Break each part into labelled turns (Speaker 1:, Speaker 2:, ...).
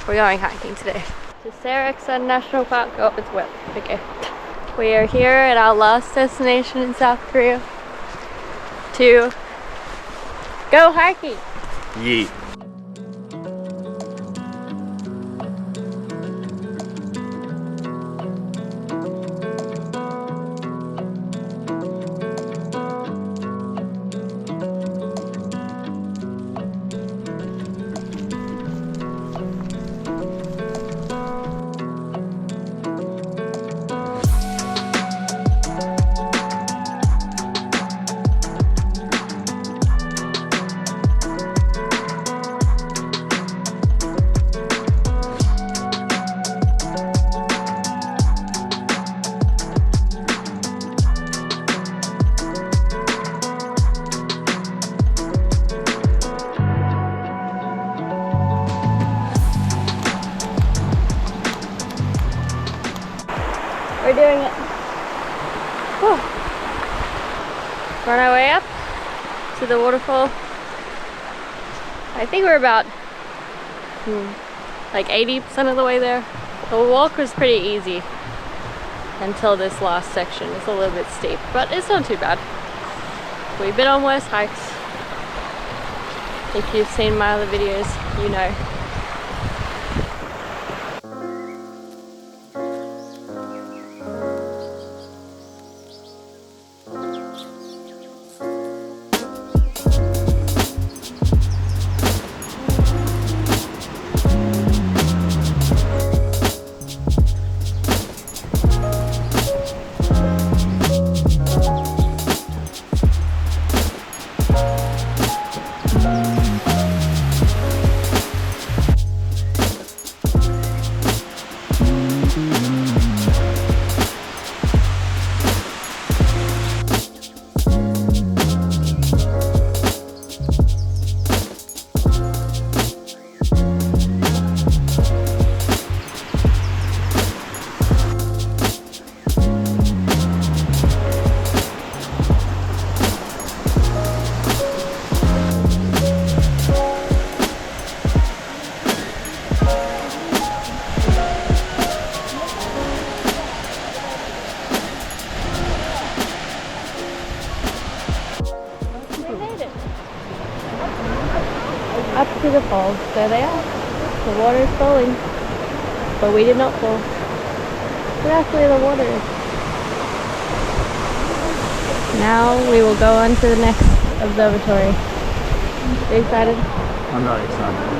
Speaker 1: We're going hiking today to Seoraksan National Park. Oh, it's wet. Okay. We are here at our last destination in South Korea to go hiking.
Speaker 2: Yeet.
Speaker 1: We're doing it. Whew. We're on our way up to the waterfall. I think we're about like 80% of the way there. The walk was pretty easy until this last section. It's a little bit steep, but it's not too bad. We've been on worse hikes. If you've seen my other videos, you know. Up to the falls. There they are. The water is falling. But we did not fall. But that's where the water is. Now we will go on to the next observatory. Are you excited?
Speaker 2: I'm not excited.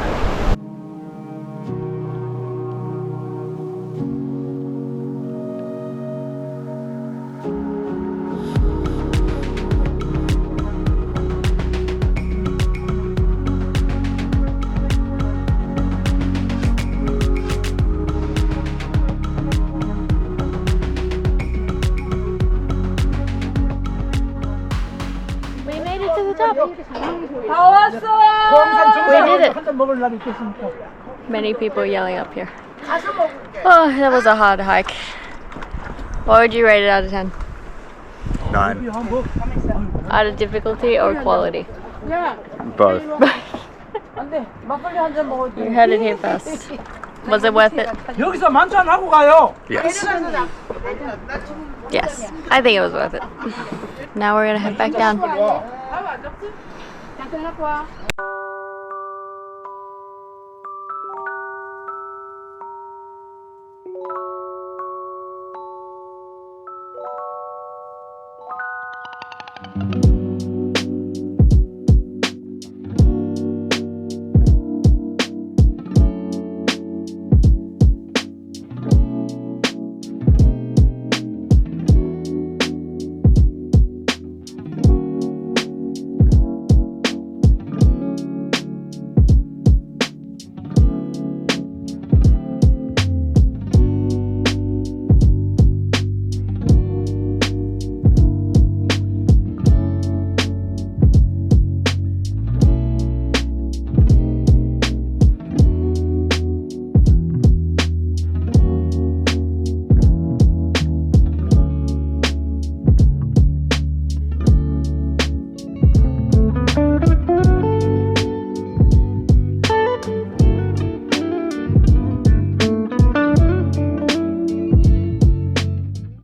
Speaker 1: We made it to the top.
Speaker 3: We
Speaker 1: did it. Many people yelling up here. Oh, that was a hard hike. What would you rate it out of 10?
Speaker 2: 9.
Speaker 1: Out of difficulty or quality?
Speaker 2: Both.
Speaker 1: You heard it here first. Was it worth it?
Speaker 3: 여기서 만찬 하고 가요.
Speaker 2: Yes.
Speaker 1: Yes, I think it was worth it. Now we're gonna head back down.